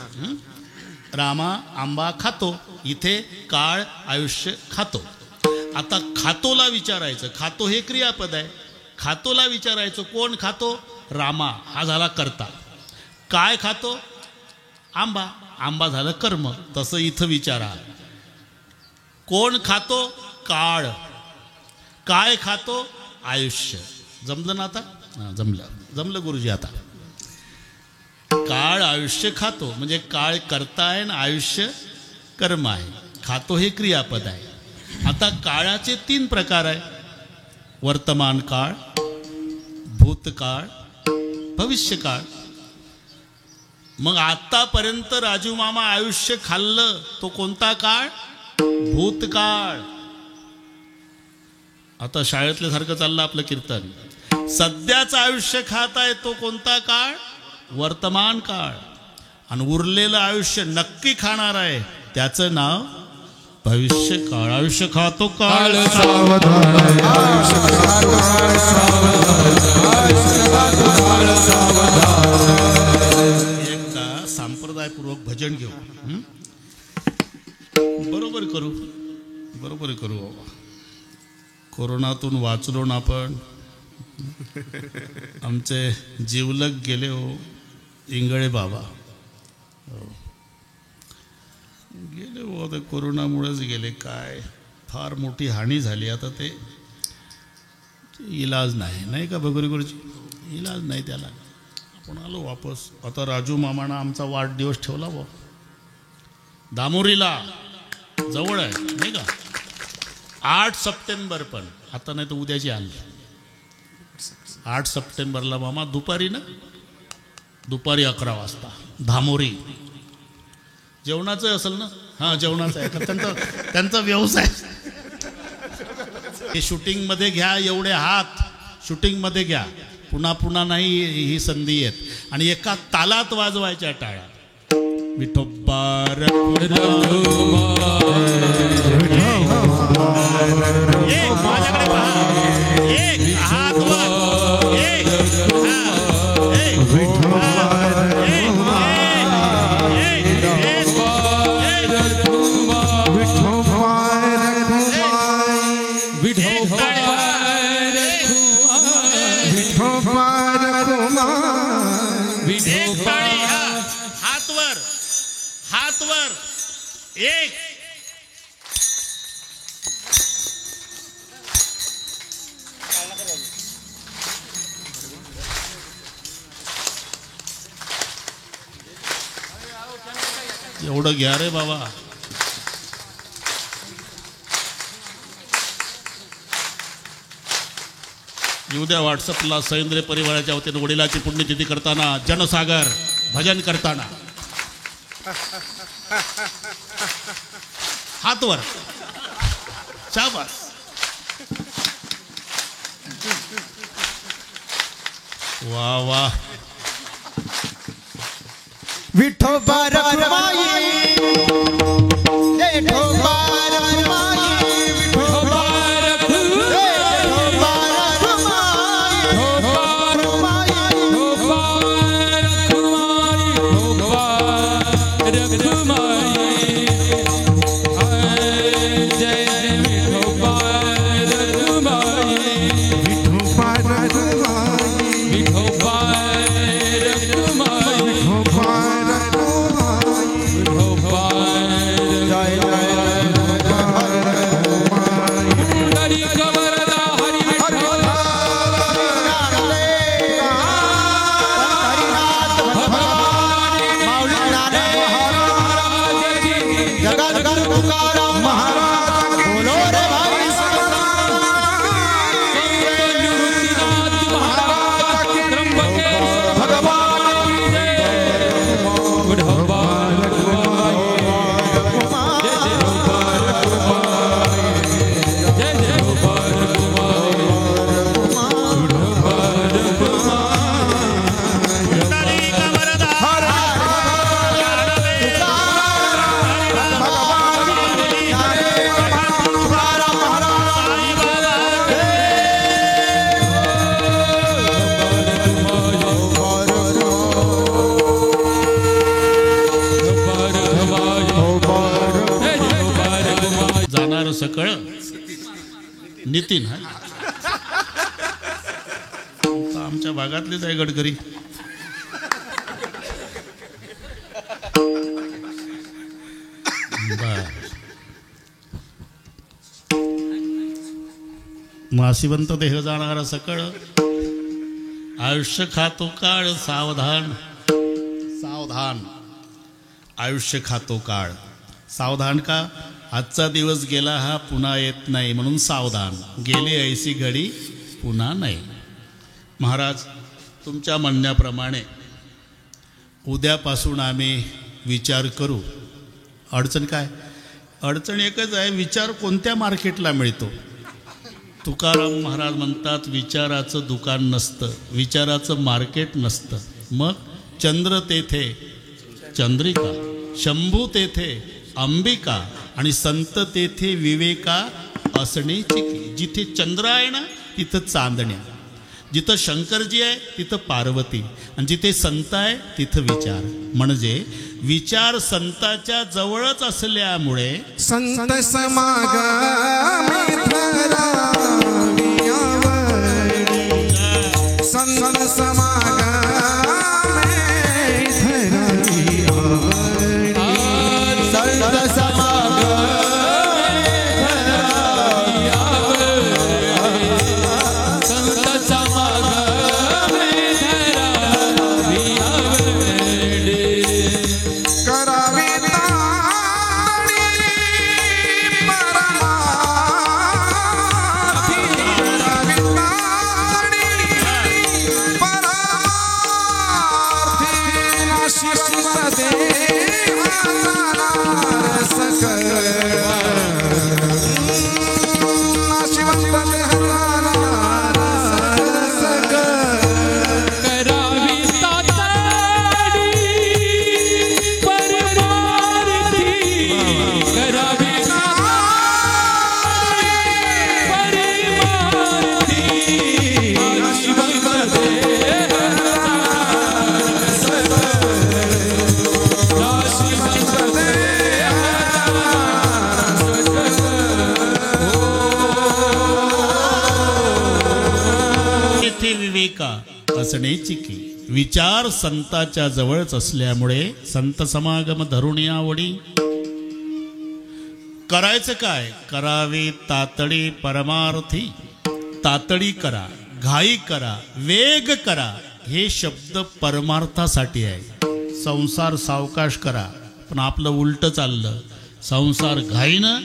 रामा आंबा खातो. इथे काळ आयुष्य खातो. आता खातोला विचारायचं. खातो हे क्रियापद आहे. खातोला विचारायचं कोण खातो. रामा हा झाला कर्ता. काय खातो. आंबा. आंबा झालं कर्म. तसं इथं विचारा. कोण खातो. काळ. काय खातो. आयुष्य. जमलं ना आता. जमलं गुरुजी. आता काळ आयुष्य खातो म्हणजे काळ कर्ता आहे आणि आयुष्य कर्म आहे. खातो हे क्रियापद आहे. आता काळाचे 3 प्रकार आहे. वर्तमान काळ, भूतकाळ, भविष्यकाळ. मग आतापर्यंत राजू मामा आयुष्य खाल्लं तो कोणता काळ. भूतकाळ. आता शाळेतल्या सारखं चाललं आपलं कीर्तन. सध्याचं आयुष्य खात आहे तो कोणता काळ. वर्तमान काळ. आणि उरलेलं आयुष्य नक्की खाणार आहे त्याचं नाव भविष्य काळ. आयुष्य खातो काळ एकदा संप्रदायपूर्वक भजन घेऊ. बरोबर करू. बरोबर करू बाबा. कोरोनातून वाचलो ना आपण. आमचे जीवलग गेले हो इंगळे बाबा. गेले हो आता कोरोनामुळेच गेले. काय फार मोठी हानी झाली. आता ते इलाज नाही का भगोरी गुरुजी. इलाज नाही त्याला. आपण आलो वापस. आता राजू मामानं आमचा वाढदिवस ठेवला बा दामोरीला. जवळ आहे नाही का. 8 सप्टेंबर पण आता नाही तर उद्याची आली. 8 सप्टेंबरला मामा दुपारी 11 वाजता धामोरी. जेवणाचं असेल ना. हां जेवणाचं आहे. त्यांचा व्यवसाय. हे शूटिंगमध्ये घ्या एवढे हात. शूटिंगमध्ये घ्या. पुन्हा नाही ही संधी येत. आणि एका तालात वाजवायच्या टाळ्या. विठोबा माझ्याकडे पहा. एक हात वर. एक हात वर. एक एवढं घ्या रे बाबा. येऊ द्या व्हॉट्सअपला. सैंद्रिय परिवाराच्या वतीने वडिलाची पुण्यतिथी करताना जनसागर भजन करताना हातवर. शाबास. वा वा. विठोबा रखुमाई. विठोबा रखुमाई. विठोबा सकळ नितीन. हा आमच्या भागातलेच आहे गडकरी. मासिवंत देह जाणारा सकळ. आयुष्य खातो काळ सावधान. सावधान. आयुष्य खातो काळ सावधान. का आजचा दिवस गेला हा पुन्हा येत नाही म्हणून सावधान. गेली ऐसी घडी पुन्हा नाही. महाराज तुमच्या म्हणण्याप्रमाणे उद्यापासून आम्ही विचार करू. अडचण काय. अडचण एकच आहे. विचार कोणत्या मार्केटला मिळतो. तुकाराम महाराज म्हणतात विचाराचं दुकान नसतं. विचाराचं मार्केट नसतं. मग चंद्र तेथे चंद्रिका. शंभू तेथे अंबिका. आणि संत तेथे विवेका असणे चिकी. जिथे चंद्र आहे ना तिथं चांदण्या. जिथं शंकरजी आहे तिथं पार्वती. आणि जिथे संत आहे तिथं विचार. म्हणजे विचार संताच्या जवळच असल्यामुळे संत समागमी धरावी आवडी संत समागमी धरावी आवडी संत समागमी धरावी आवडी संत समागमी धरावी आवडी करावी असण्याची की विचार संताच्या जवळच असल्यामुळे संत समागम धरून आवडी करायचं काय करावे तातडी परमार्थी तातडी करा घाई करा वेग करा हे शब्द परमार्थासाठी आहे संसार सावकाश करा पण आपलं उलट चाललं संसार घाईनं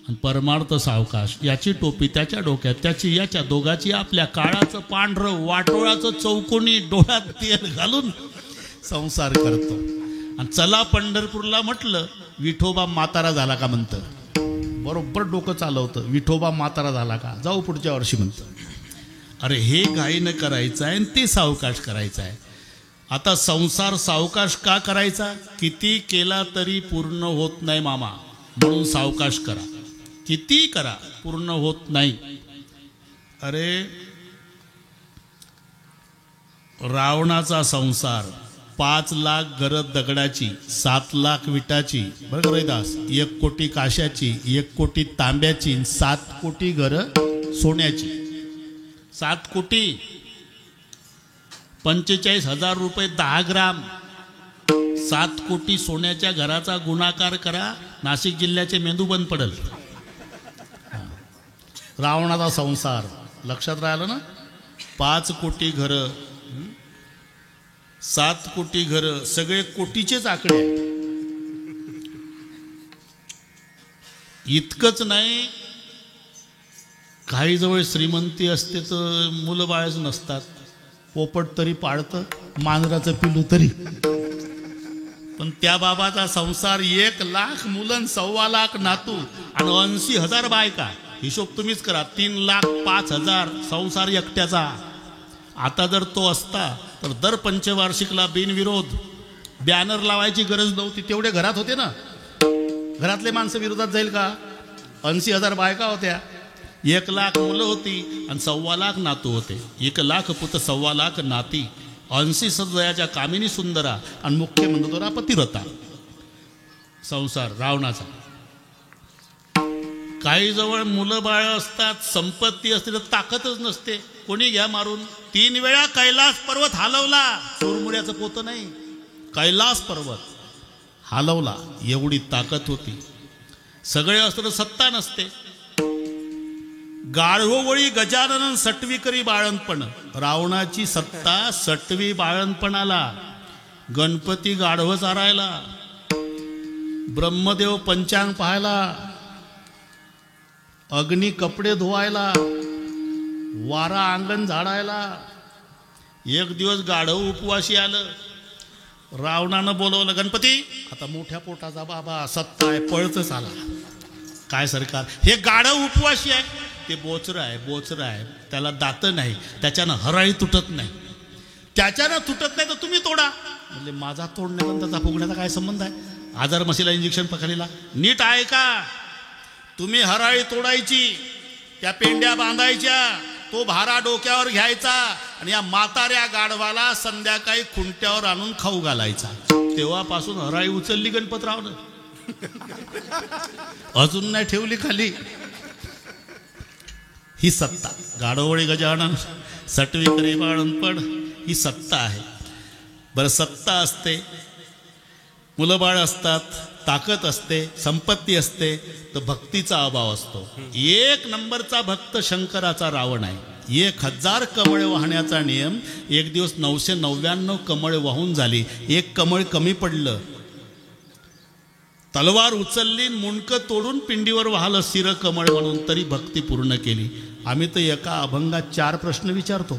आणि परमार्थ सावकाश याची टोपी त्याच्या डोक्यात त्याची याच्या दोघाची आपल्या काळाचं पांढरं वाटोळाचं चौकोनी डोळ्यात तेल घालून संसार करतो आणि चला पंढरपूरला म्हटलं विठोबा म्हातारा झाला का म्हणतं बरोबर डोकं चालवतं विठोबा म्हातारा झाला का जाऊ पुढच्या वर्षी म्हणतं अरे हे घाईनं करायचं आहे आणि ते सावकाश करायचं आहे आता संसार सावकाश का करायचा किती केला तरी पूर्ण होत नाही मामा म्हणून सावकाश करा किती करा पूर्ण होत नाही अरे रावणाचा संसार 5 लाख घरं दगडाची 7 लाख विटाची बरं रैदास 1 कोटी काशाची 1 कोटी तांब्याची 7 कोटी घरं सोन्याची 7 कोटी 45,000 रुपये 10 ग्राम 7 कोटी सोन्याच्या घराचा गुणाकार करा नाशिक जिल्ह्याचे मेंदू बंद पडल रावणाचा संसार लक्षात राहिलं ना 5 कोटी घरं 7 कोटी घरं सगळे कोटीचेच आकडे इतकंच नाही काही जवळ श्रीमंती असते तर मुलं बाळच नसतात पोपट तरी पाळतं मांजराचं पिलू तरी पण त्या बाबाचा संसार 1 लाख मुलं 1.25 लाख नातू आणि 80,000 बायका हिशोब तुम्हीच करा 3,05,000 संसार एकट्याचा आता जर तो असता तर दर पंचवार्षिकला बिनविरोध बॅनर लावायची गरज नव्हती तेवढे घरात होते ना घरातले माणसं विरोधात जाईल का 80,000 बायका होत्या 1 लाख मुलं होती आणि 1.25 लाख नातू होते 1 लाख पुत 1.25 लाख नाती 80 सदयाच्या कामिनी सुंदरा आणि मुख्य म्हणतो पतिव्रता संसार रावणाचा काही जवळ मुलं बाळ असतात संपत्ती असते तर ताकदच नसते कोणी घ्या मारून 3 वेळा कैलास पर्वत हलवला चोरमुड्याचं पोतं नाही कैलास पर्वत हलवला एवढी ताकद होती सगळे असतं सत्ता नसते गाढवोवळी गजानन सटवी करी बाळणपण रावणाची सत्ता सटवी बाळणपणाला गणपती गाढव चारायला ब्रह्मदेव पंचांग पाहायला अग्नी कपडे धुवायला वारा अंगण झाडायला एक दिवस गाढव उपवाशी आलं रावणानं बोलवलं गणपती आता मोठ्या पोटाचा बाबा सत्ता आहे पळतच आला काय सरकार हे गाढव उपवाशी आहे ते बोचरं आहे त्याला दात नाही त्याच्यानं हराळी तुटत नाही त्याच्यानं तुटत नाही तर तुम्ही तोडा म्हणजे माझा तोडणे पण त्याचा फुगण्याचा काय संबंध आहे आजार मशीला इंजेक्शन पकडलेला नीट आहे का तुम्ही हराळी तोडायची त्या पेंड्या बांधायच्या तो भारा डोक्यावर घ्यायचा आणि या म्हाताऱ्या गाढवाला संध्याकाळी खुंट्यावर आणून खाऊ घालायचा तेव्हापासून हराई उचलली गणपतरावनं, अजून नाही ठेवली खाली. ही सत्ता गाडोवळी गजानन सटवी करी बाळणपण, ही सत्ता आहे. बरं, सत्ता असते, मुलं बाळ असतात, ताकद असते, संपत्ती असते, तर भक्तीचा अभाव असतो. 1 नंबरचा भक्त शंकराचा रावण आहे. 1000 कमळे वाहण्याचा नियम. एक दिवस 999 कमळे वाहून झाली. 1 कमळ कमी पडलं, तलवार उचलली, मुंडकं तोडून पिंडीवर वाहलं शिर कमळ म्हणून, तरी भक्ती पूर्ण केली. आम्ही तर एका अभंगात 4 प्रश्न विचारतो.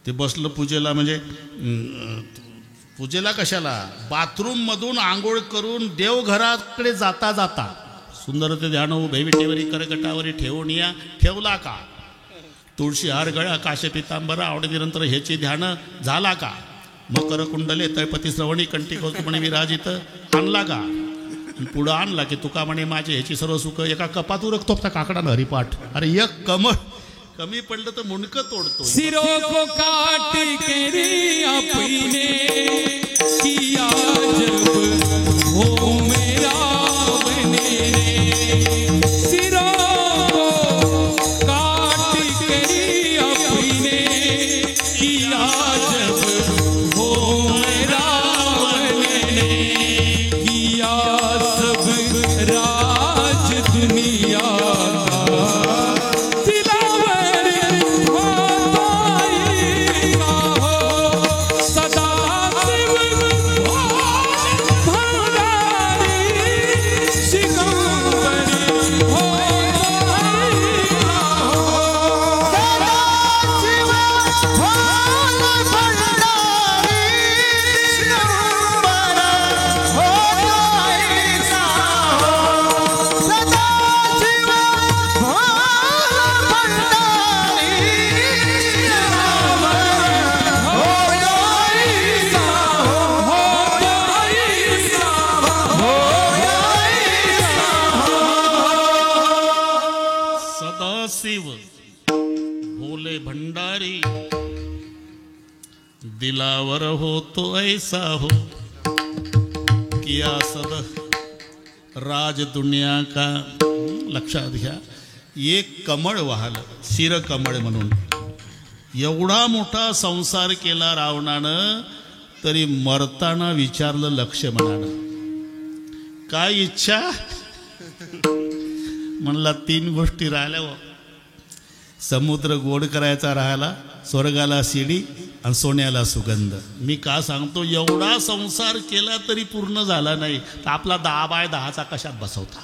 ते बसलं पूजेला, म्हणजे पूजेला कशाला, बाथरूम मधून आंघोळ करून देवघराकडे जाता जाता सुंदर ते ध्यान उभे विटेवरी करगटावरी ठेवून या, ठेवला का? तुळशी हार गळा काशे पितांबरा आवडीनंतर ह्याची ध्यान झाला का? मकर कुंडले तळपती श्रवणी कंठी कौतुमणी विराजित आणला का? पुढं आणला की तुका म्हणे माझे ह्याची सर्व सुख एका कपात उरकतो त्या काकडानं हरिपाठ. अरे 1 कमळ कमी पडलं तर मुंडकं तोडतो. सिरों को काट के अपने किया जब हो मेरा बने रे, सिरों को काट के अपने किया जब हो मेरा बने रे, किया सब राज दुनिया भोले भंडारी दिलावर हो तो ऐसा हो, किया सब राज दुनिया का. लक्षात घ्या, 1 कमळ वाहलं शिर कमळ म्हणून. एवढा मोठा संसार केला रावणानं, तरी मरताना विचारलं लक्ष्मणानं, काय इच्छा? म्हणला 3 गोष्टी राहिल्या. समुद्र गोड करायचा राहिला, स्वर्गाला शिडी आणि सोन्याला सुगंध. मी का सांगतो, एवढा संसार केला तरी पूर्ण झाला नाही, तर आपला 10 बाय 10चा कशात बसवता?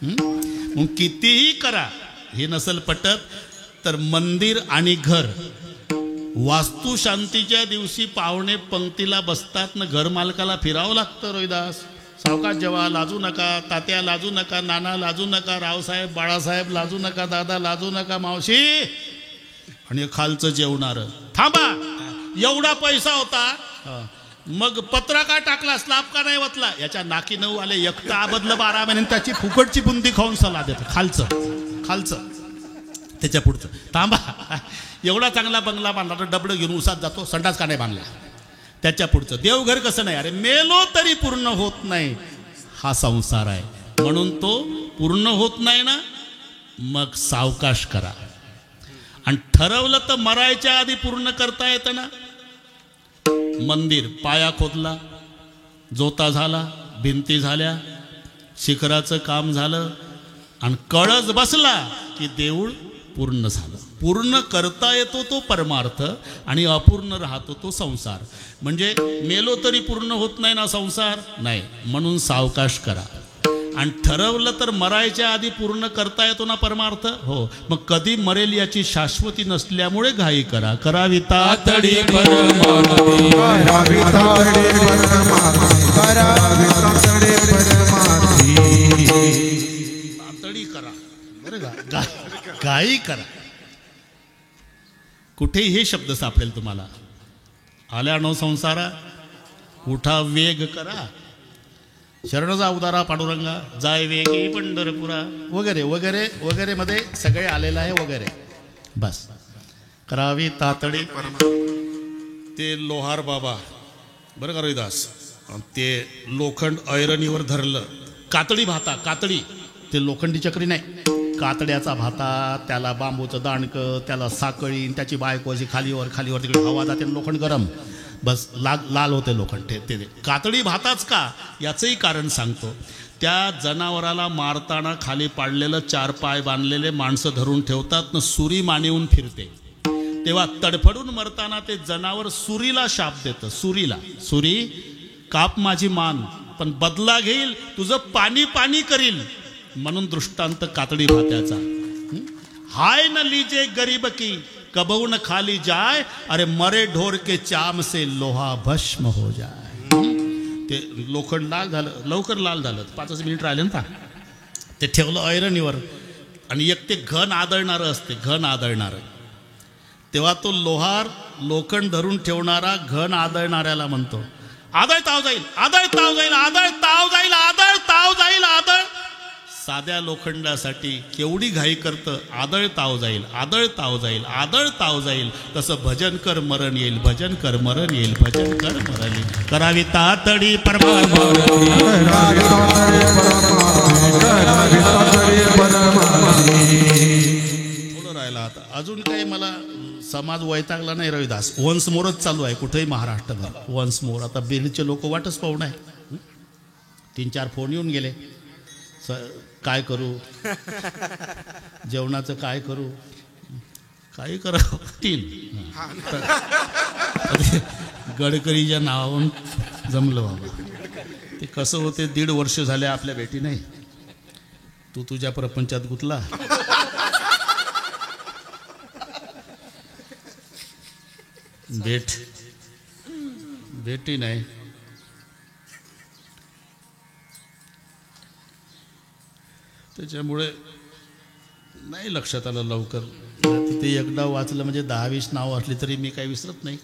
मग कितीही करा, हे नसल पटत तर मंदिर आणि घर वास्तुशांतीच्या दिवशी पाहुणे पंक्तीला बसतात ना, घर मालकाला फिरावं लागतं. रोहिदास सावकाश जेव्हा, लाजू नका तात्या, लाजू नका नाना, लाजू नका रावसाहेब, बाळासाहेब, लाजू नका दादा, लाजू नका मावशी. आणि खालचं जेवणार थांबा, एवढा पैसा होता, मग पत्रा का टाकला, स्लाब का नाही वतला? याच्या नाकी 9 आले, एकटा आबदलं 12 महिने, त्याची फुकटची बुंदी खाऊन सल्ला देतो. खालचं त्याच्या पुढचं थांबा, एवढा चांगला बंगला बांधला तर डबडं घेऊन उसात जातो, संडास का नाही बांधला? त्याच्या पुढचं देवघर कसं नाही? अरे मेलो तरी पूर्ण होत नाही, हा संसार आहे. म्हणून तो पूर्ण होत नाही ना, मग सावकाश करा. आणि ठरवलं तर मरायच्या आधी पूर्ण करता येतं ना. मंदिर पाया खोदला, जोता झाला, भिंती झाल्या, शिखराचं काम झालं आणि कळस बसला की देऊळ पूर्ण झालं. पूर्ण करता येतो तो परमार्थ आणि अपूर्ण राहतो तो संसार. म्हणजे मेलो तरी पूर्ण होत नाही ना संसार, नाही. म्हणून सावकाश करा. आणि ठरवलं तर मरायच्या आधी पूर्ण करता येतो ना परमार्थ. हो, मग कधी मरेल याची शाश्वती नसल्यामुळे घाई करा. करावी तातडी परमार्थी, करावी तातडी परमार्थी, करावी तातडी परमार्थी. तातडी करा बरं का, घाई करा. कुठेही हे शब्द सापडेल तुम्हाला. आल्या नो संसारा, उठा वेग करा, शरण जा उदारा पांडुरंगा, जाय वेगी पंढरपुरा, वगैरे वगैरे वगैरे मध्ये सगळे आलेलं आहे वगैरे. बस करावी तातडी. ते लोहार बाबा बरं का रोहिदास, ते लोखंड ऐरणीवर धरलं. कातडी भाता, कातडी, ते लोखंडी चक्री नाही, कातड्याचा भाता, त्याला बांबूचं दांडकं, त्याला साकळी, त्याची बायको अशी खालीवर खालीवर तिकडे हवा जाते आणि लोखंड गरम, बस लाल होते लोखंड. ते कातडी भाताच का याचंही कारण सांगतो. त्या जनावराला मारताना खाली पाडलेलं 4 पाय बांधलेले माणसं धरून ठेवतात ना, सुरी मानेहून फिरते, तेव्हा तडफडून मरताना ते जनावर सुरीला शाप देतं. सुरी काप माझी मान, पण बदला घेईल, तुझं पाणी पाणी करील, म्हणून दृष्टांत कातडी भात्याचा. हाय न लीजे गरीब की कबहू न खाली जाय, अरे मरे ढोर के चाम से लोहा भस्म हो जाय. ते लोखंड लाल झालं, लवकर लाल झालं, 5 मिनिट राहिले ना, ते ठेवलं ऐरणीवर. आणि एक ते घन आदळणारं असते, घन आदळणारं, तेव्हा तो लोहार लोखंड धरून ठेवणारा घन आदळणाऱ्याला म्हणतो, आदळ ताव जाईल, आदळ ताव जाईल, आदळ ताव जाईल, आदळ ताव जाईल, आदळ. साध्या लोखंडासाठी केवढी घाई करतं, आदळ ताव जाईल, आदळ ताव जाईल, आदळ ताव जाईल. तसं भजन कर मरण येईल, भजन कर मरण येईल, भजन कर मरण येईल. करावी तातडी परमात्मा, थोडं राहिला आता. अजून काही मला समाज वैतागला नाही रविदास. वन्स मोरच चालू आहे कुठेही महाराष्ट्रभर, वन्स मोर. आता बेलीचे लोक वाटच पाहून आहे. 3-4 फोन येऊन गेले, काय करू, जेवणाचं काय करू, काही करा. 3 गडकरीच्या नावावरून जमलं बाबा. ते कसं होते, 1.5 वर्ष झाले आपल्या भेटी नाही, तू तुझ्या प्रपंचात गुतला. भेटी नाही. त्याच्यामुळे नाही लक्षात आलं लवकर. तिथे एकदा वाचलं म्हणजे 10-20 नावं असली तरी मी काही विसरत नाही.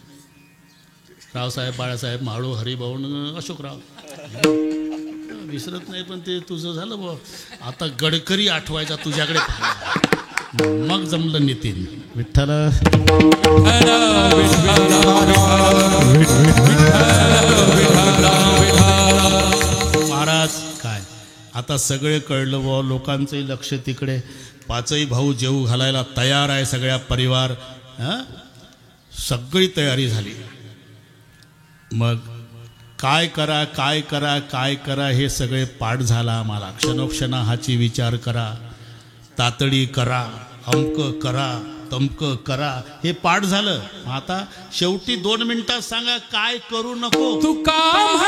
रावसाहेब, बाळासाहेब, म्हाळू, हरिभाऊ, अशोकराव विसरत नाही. पण ते तुझं झालं बा, आता गडकरी आठवायचा तुझ्याकडे, मग जमलं नितीन. विठ्ठल महाराज काय आता सगळे कळलं बुवा, लोकांचंही लक्ष तिकडे. 5ही भाऊ जेवू घालायला तयार आहे, सगळ्या परिवार, सगळी तयारी झाली. मग काय करा काय करा काय करा हे सगळे पाठ झाला आम्हाला. क्षणोक्षणा हाची विचार करा, तातडी करा, अमक करा, तमक करा, हे पाठ झालं. आता शेवटी 2 मिनिटात सांगा काय करू नको. तू काम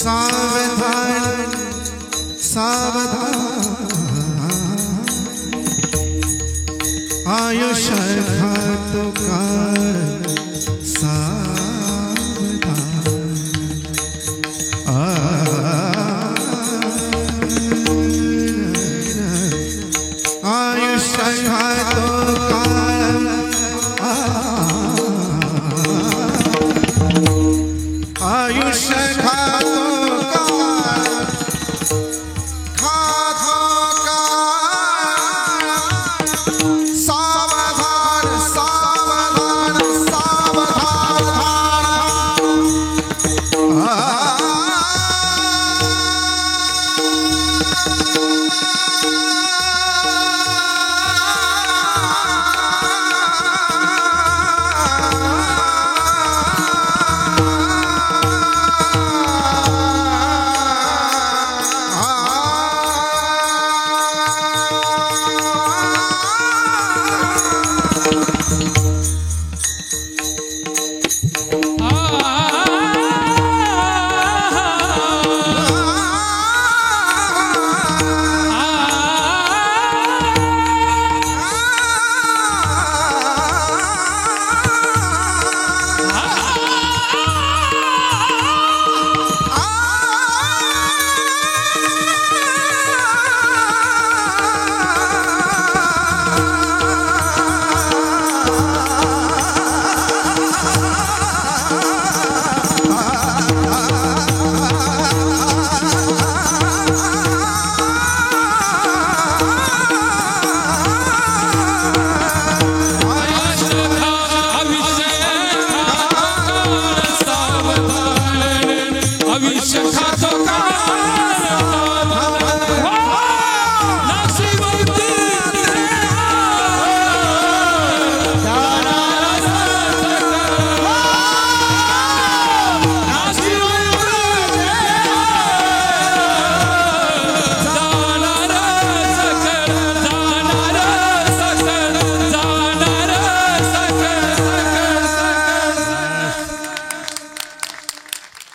सावधान सावधान आयुष्य घातो काळ सावधान आयुष्य घातो काळ आयुष्य घातो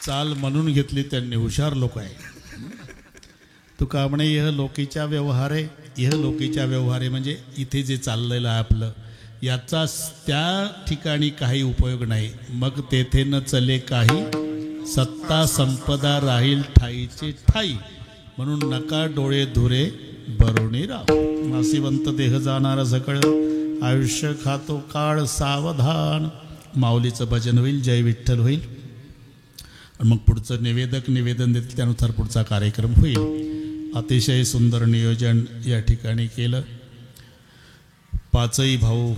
चाल म्हणून घेतली त्यांनी, हुशार लोक आहे. तुका म्हणे यह लोकीच्या व्यवहारे, यह लोकीच्या व्यवहारे म्हणजे इथे जे चाललेलं आहे आपलं, याचा त्या ठिकाणी काही उपयोग नाही. मग तेथे न चले काही, सत्ता संपदा राहील ठाईचे ठाई. म्हणून नका डोळे धुरे भरुणी राव. नासिवंत देह जाणार सगळ, आयुष्य खातो काळ सावधान. माऊलीचं भजन होईल, जय विठ्ठल होईल. मग पुढचं निवेदक निवेदन देतील, त्यानुसार पुढचा कार्यक्रम होईल. अतिशय सुंदर नियोजन या ठिकाणी केलं. पाचही भाऊ,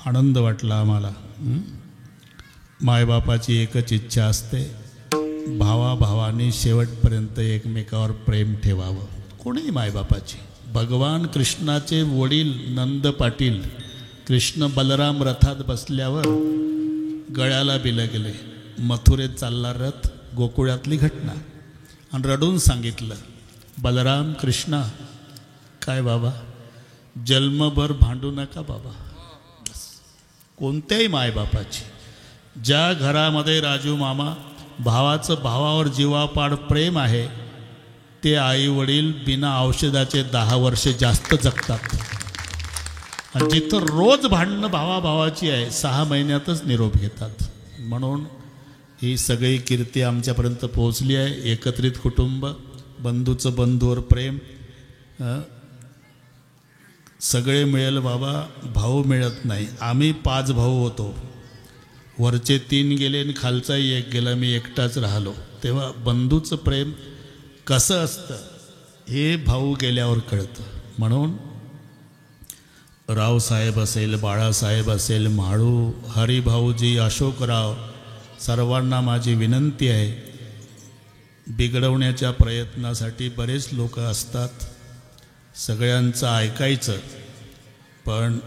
आनंद वाटला आम्हाला. मायबापाची एकच इच्छा असते, भावाभावाने शेवटपर्यंत एकमेकावर प्रेम ठेवावं. कोणीही मायबापाची. भगवान कृष्णाचे वडील नंद पाटील, कृष्ण बलराम रथात बसल्यावर गळ्याला बिलगले. मथुरेत चालला रथ, गोकुळातली घटना, आणि रडून सांगितलं, बलराम कृष्णा, काय बाबा, जन्मभर भांडू नका बाबा. कोणत्याही मायबापाची. ज्या घरामध्ये राजू मामा भावाचं भावावर जीवापाड प्रेम आहे, ते आई वडील बिना औषधाचे 10 वर्षे जास्त जगतात. आणि जिथं रोज भांडणं भावाभावाची आहे, 6 महिन्यातच निरोप घेतात. म्हणून ही सगळी कीर्ती आमच्यापर्यंत पोहोचली आहे. एकत्रित कुटुंब, बंधूचं बंधूवर प्रेम, सगळे मिळेल बाबा, भाऊ मिळत नाही. आम्ही 5 भाऊ होतो, वरचे 3 गेले आणि खालचाही 1 गेला, मी एकटाच राहिलो. तेव्हा बंधूचं प्रेम कसं असतं हे भाऊ गेल्यावर कळतं. म्हणून रावसाहेब असेल, बाळासाहेब असेल, म्हाळू, हरिभाऊजी, अशोकराव, सर्वांना माझी विनंती आहे, बिघडवण्याच्या प्रयत्नासाठी बरेच लोक असतात, सगळ्यांचं ऐकायचं, पण